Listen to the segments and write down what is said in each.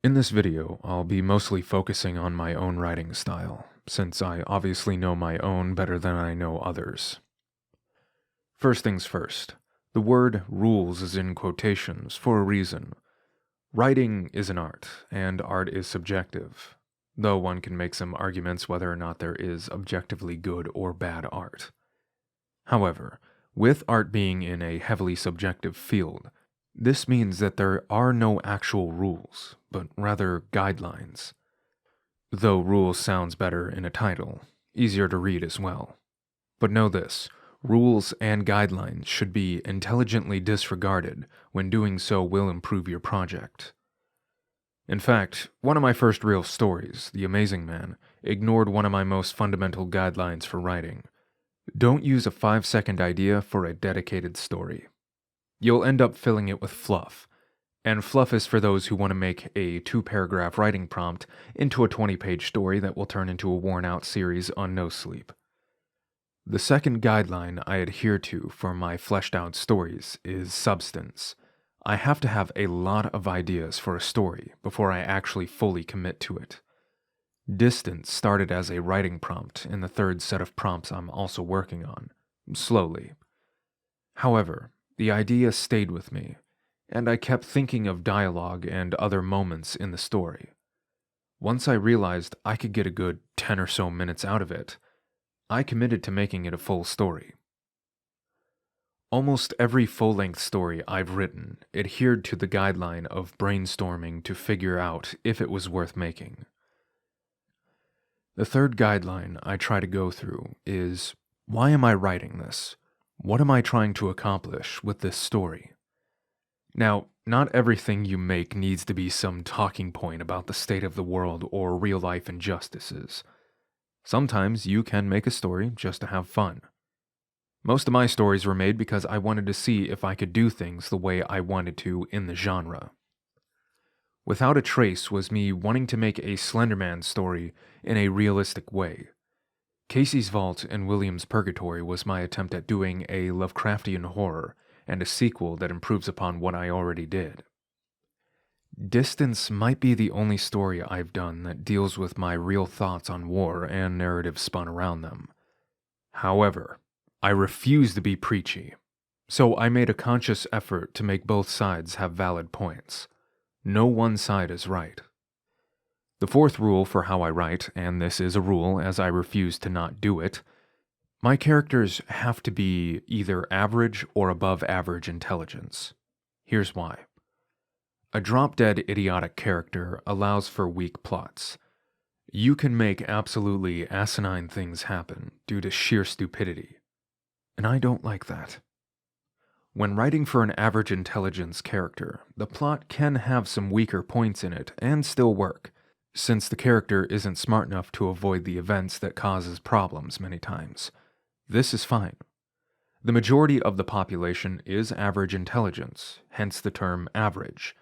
In this video, I'll be mostly focusing on my own writing style, since I obviously know my own better than I know others. First things first, the word rules is in quotations for a reason. Writing is an art, and art is subjective, though one can make some arguments whether or not there is objectively good or bad art. However, with art being in a heavily subjective field, this means that there are no actual rules, but rather guidelines. Though rules sounds better in a title, easier to read as well. But know this, rules and guidelines should be intelligently disregarded when doing so will improve your project. In fact, one of my first real stories, The Amazing Man, ignored one of my most fundamental guidelines for writing. Don't use a 5-second idea for a dedicated story. You'll end up filling it with fluff, and fluff is for those who want to make a 2-paragraph writing prompt into a 20-page story that will turn into a worn-out series on no sleep. The second guideline I adhere to for my fleshed-out stories is substance. I have to have a lot of ideas for a story before I actually fully commit to it. Distance started as a writing prompt in the third set of prompts I'm also working on, slowly. However, the idea stayed with me, and I kept thinking of dialogue and other moments in the story. Once I realized I could get a good 10 or so minutes out of it, I committed to making it a full story. Almost every full-length story I've written adhered to the guideline of brainstorming to figure out if it was worth making. The third guideline I try to go through is, why am I writing this? What am I trying to accomplish with this story? Now, not everything you make needs to be some talking point about the state of the world or real-life injustices. Sometimes you can make a story just to have fun. Most of my stories were made because I wanted to see if I could do things the way I wanted to in the genre. Without a Trace was me wanting to make a Slenderman story in a realistic way. Casey's Vault and William's Purgatory was my attempt at doing a Lovecraftian horror and a sequel that improves upon what I already did. Distance might be the only story I've done that deals with my real thoughts on war and narrative spun around them. However, I refuse to be preachy, so I made a conscious effort to make both sides have valid points. No one side is right. The fourth rule for how I write, and this is a rule as I refuse to not do it, my characters have to be either average or above average intelligence. Here's why. A drop-dead idiotic character allows for weak plots. You can make absolutely asinine things happen due to sheer stupidity, and I don't like that. When writing for an average intelligence character, the plot can have some weaker points in it and still work, since the character isn't smart enough to avoid the events that causes problems many times. This is fine. The majority of the population is average intelligence, hence the term average.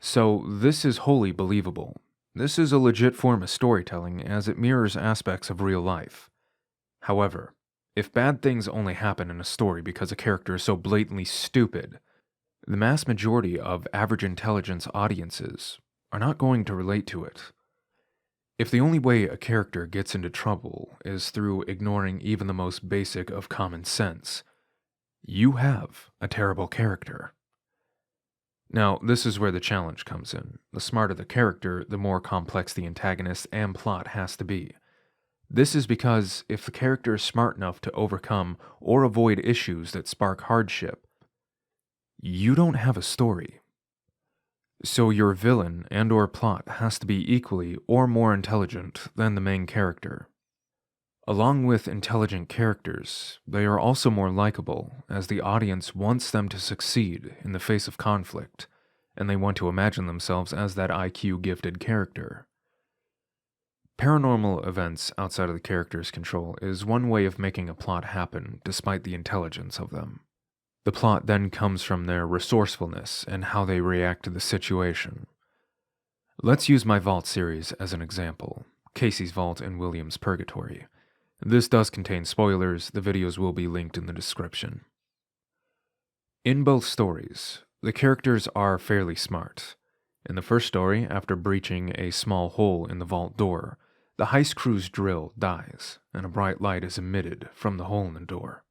So this is wholly believable. This is a legit form of storytelling as it mirrors aspects of real life. However, if bad things only happen in a story because a character is so blatantly stupid, the mass majority of average intelligence audiences are not going to relate to it. If the only way a character gets into trouble is through ignoring even the most basic of common sense, you have a terrible character. Now, this is where the challenge comes in. The smarter the character, the more complex the antagonist and plot has to be. This is because if the character is smart enough to overcome or avoid issues that spark hardship, you don't have a story. So your villain and or plot has to be equally or more intelligent than the main character. Along with intelligent characters, they are also more likable, as the audience wants them to succeed in the face of conflict, and they want to imagine themselves as that IQ-gifted character. Paranormal events outside of the character's control is one way of making a plot happen despite the intelligence of them. The plot then comes from their resourcefulness and how they react to the situation. Let's use my Vault series as an example, Casey's Vault and William's Purgatory. This does contain spoilers, the videos will be linked in the description. In both stories, the characters are fairly smart. In the first story, after breaching a small hole in the vault door, the heist crew's drill dies, and a bright light is emitted from the hole in the door.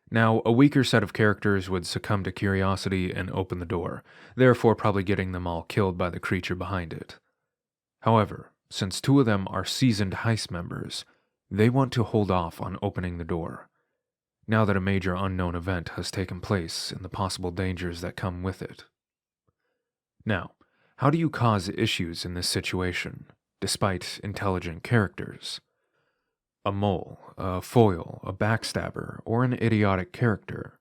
Now, a weaker set of characters would succumb to curiosity and open the door, therefore probably getting them all killed by the creature behind it. However, since 2 of them are seasoned heist members, they want to hold off on opening the door, now that a major unknown event has taken place and the possible dangers that come with it. Now, how do you cause issues in this situation, despite intelligent characters? A mole, a foil, a backstabber, or an idiotic character.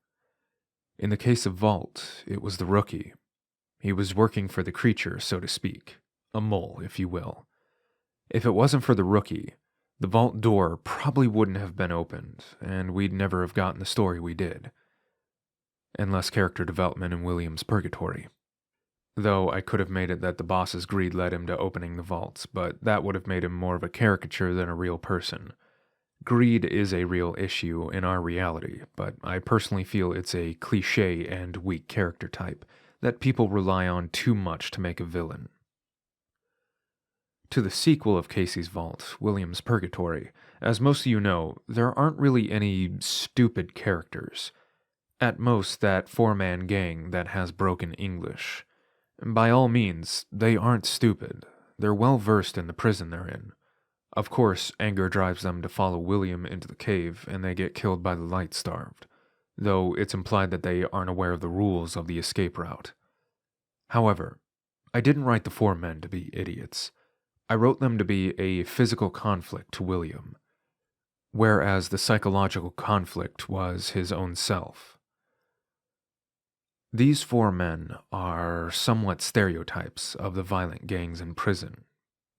In the case of Vault, it was the rookie. He was working for the creature, so to speak. A mole, if you will. If it wasn't for the rookie, the vault door probably wouldn't have been opened, and we'd never have gotten the story we did. And less character development in William's purgatory. Though I could have made it that the boss's greed led him to opening the vaults, but that would have made him more of a caricature than a real person. Greed is a real issue in our reality, but I personally feel it's a cliché and weak character type that people rely on too much to make a villain. To the sequel of Casey's Vault, William's Purgatory, as most of you know, there aren't really any stupid characters. At most, that 4-man gang that has broken English. By all means, they aren't stupid. They're well versed in the prison they're in. Of course, anger drives them to follow William into the cave, and they get killed by the light-starved, though it's implied that they aren't aware of the rules of the escape route. However, I didn't write the 4 men to be idiots. I wrote them to be a physical conflict to William, whereas the psychological conflict was his own self. These 4 men are somewhat stereotypes of the violent gangs in prison.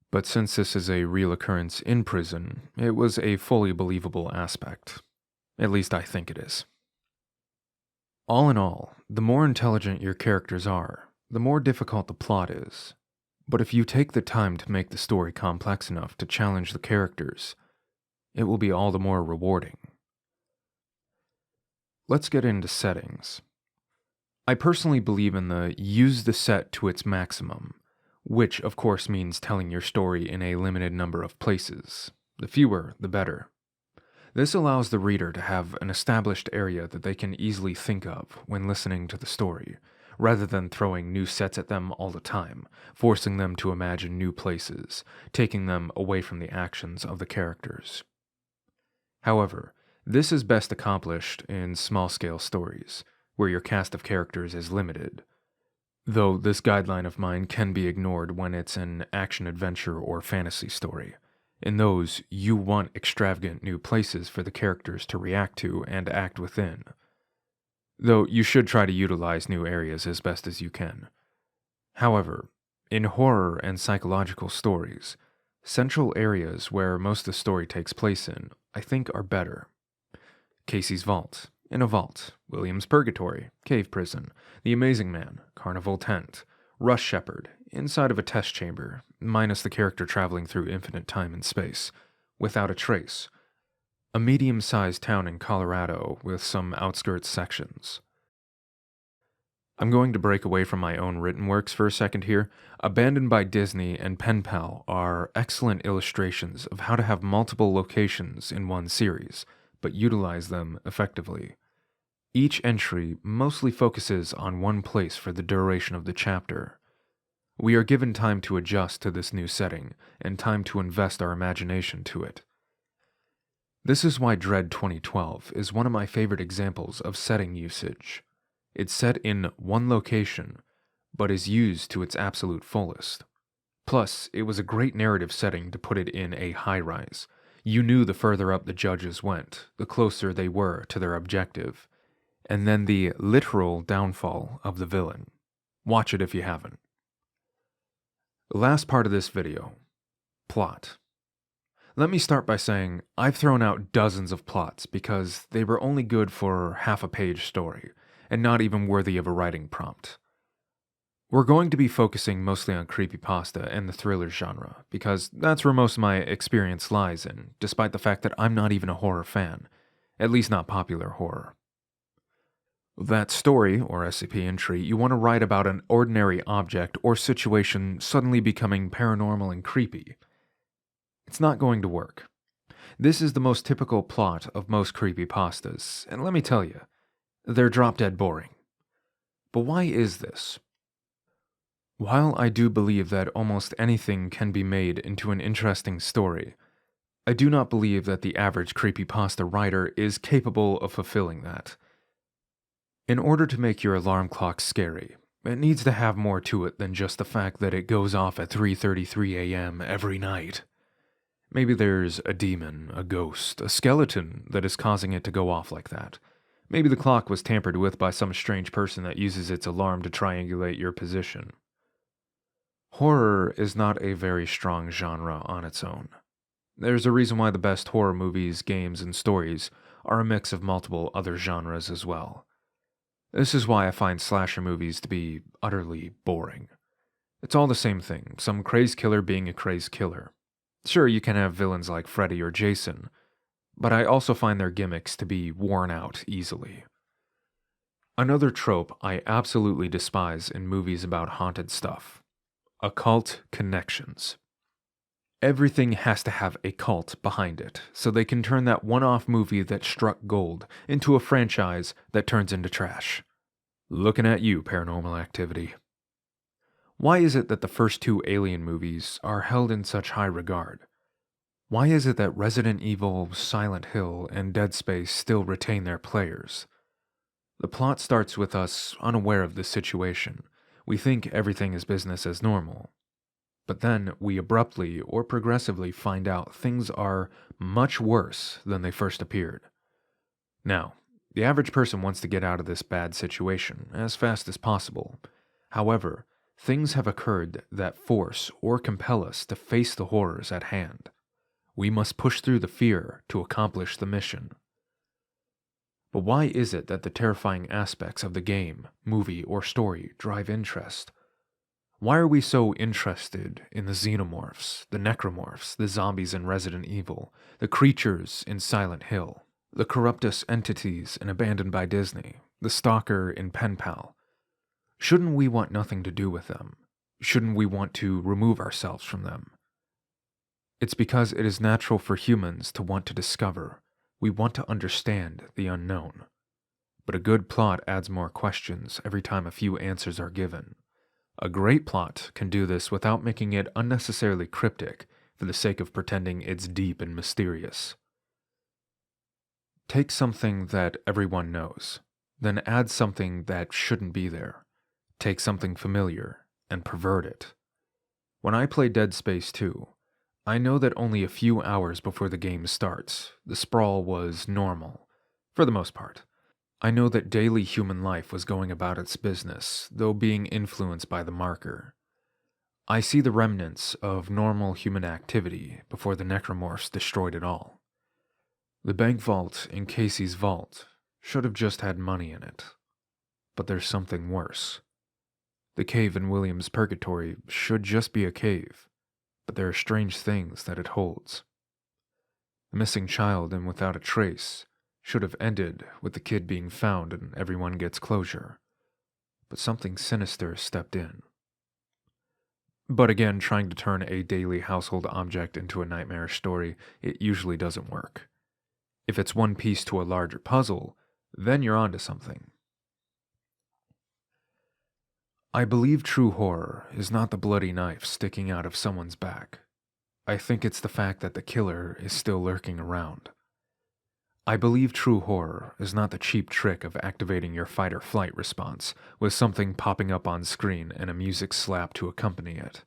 But since this is a real occurrence in prison, it was a fully believable aspect. At least I think it is. All in all, the more intelligent your characters are, the more difficult the plot is. But if you take the time to make the story complex enough to challenge the characters, it will be all the more rewarding. Let's get into settings. I personally believe in the use the set to its maximum, which of course means telling your story in a limited number of places. The fewer, the better. This allows the reader to have an established area that they can easily think of when listening to the story, rather than throwing new sets at them all the time, forcing them to imagine new places, taking them away from the actions of the characters. However, this is best accomplished in small-scale stories, where your cast of characters is limited. Though this guideline of mine can be ignored when it's an action-adventure or fantasy story. In those, you want extravagant new places for the characters to react to and act within. Though you should try to utilize new areas as best as you can. However, in horror and psychological stories, central areas where most of the story takes place in, I think, are better. Casey's Vault, in a vault. William's Purgatory, cave prison. The Amazing Man, carnival tent. Rush Shepherd, inside of a test chamber, minus the character traveling through infinite time and space, without a trace. A medium-sized town in Colorado with some outskirts sections. I'm going to break away from my own written works for a second here. Abandoned by Disney and Pen Pal are excellent illustrations of how to have multiple locations in one series, but utilize them effectively. Each entry mostly focuses on one place for the duration of the chapter. We are given time to adjust to this new setting, and time to invest our imagination to it. This is why Dread 2012 is one of my favorite examples of setting usage. It's set in one location, but is used to its absolute fullest. Plus, it was a great narrative setting to put it in a high-rise. You knew the further up the judges went, the closer they were to their objective. And then the literal downfall of the villain. Watch it if you haven't. The last part of this video. Plot. Let me start by saying I've thrown out dozens of plots because they were only good for half a page story, and not even worthy of a writing prompt. We're going to be focusing mostly on creepypasta and the thriller genre, because that's where most of my experience lies in, despite the fact that I'm not even a horror fan, at least not popular horror. That story, or SCP entry, you want to write about an ordinary object or situation suddenly becoming paranormal and creepy. It's not going to work. This is the most typical plot of most creepypastas, and let me tell you, they're drop-dead boring. But why is this? While I do believe that almost anything can be made into an interesting story, I do not believe that the average creepypasta writer is capable of fulfilling that. In order to make your alarm clock scary, it needs to have more to it than just the fact that it goes off at 3:33 a.m. every night. Maybe there's a demon, a ghost, a skeleton that is causing it to go off like that. Maybe the clock was tampered with by some strange person that uses its alarm to triangulate your position. Horror is not a very strong genre on its own. There's a reason why the best horror movies, games, and stories are a mix of multiple other genres as well. This is why I find slasher movies to be utterly boring. It's all the same thing, some crazed killer being a crazed killer. Sure, you can have villains like Freddy or Jason, but I also find their gimmicks to be worn out easily. Another trope I absolutely despise in movies about haunted stuff: occult connections. Everything has to have a cult behind it, so they can turn that one-off movie that struck gold into a franchise that turns into trash. Looking at you, Paranormal Activity. Why is it that the first two Alien movies are held in such high regard? Why is it that Resident Evil, Silent Hill, and Dead Space still retain their players? The plot starts with us unaware of this situation. We think everything is business as normal. But then we abruptly or progressively find out things are much worse than they first appeared. Now, the average person wants to get out of this bad situation as fast as possible. However, things have occurred that force or compel us to face the horrors at hand. We must push through the fear to accomplish the mission. But why is it that the terrifying aspects of the game, movie, or story drive interest? Why are we so interested in the xenomorphs, the necromorphs, the zombies in Resident Evil, the creatures in Silent Hill, the corruptus entities in Abandoned by Disney, the stalker in Pen Pal? Shouldn't we want nothing to do with them? Shouldn't we want to remove ourselves from them? It's because it is natural for humans to want to discover. We want to understand the unknown. But a good plot adds more questions every time a few answers are given. A great plot can do this without making it unnecessarily cryptic for the sake of pretending it's deep and mysterious. Take something that everyone knows, then add something that shouldn't be there. Take something familiar and pervert it. When I play Dead Space 2, I know that only a few hours before the game starts, the sprawl was normal, for the most part. I know that daily human life was going about its business, though being influenced by the marker. I see the remnants of normal human activity before the necromorphs destroyed it all. The bank vault in Casey's vault should have just had money in it. But there's something worse. The cave in William's Purgatory should just be a cave, but there are strange things that it holds. The missing child in Without a Trace should have ended with the kid being found and everyone gets closure. But something sinister stepped in. But again, trying to turn a daily household object into a nightmarish story, it usually doesn't work. If it's one piece to a larger puzzle, then you're onto something. I believe true horror is not the bloody knife sticking out of someone's back. I think it's the fact that the killer is still lurking around. I believe true horror is not the cheap trick of activating your fight-or-flight response with something popping up on screen and a music slap to accompany it.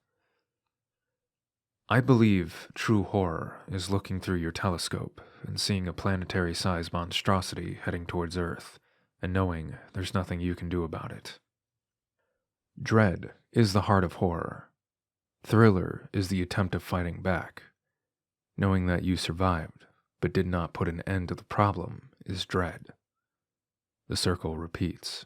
I believe true horror is looking through your telescope and seeing a planetary-sized monstrosity heading towards Earth, and knowing there's nothing you can do about it. Dread is the heart of horror. Thriller is the attempt of fighting back. Knowing that you survived, but did not put an end to the problem, is dread. The circle repeats.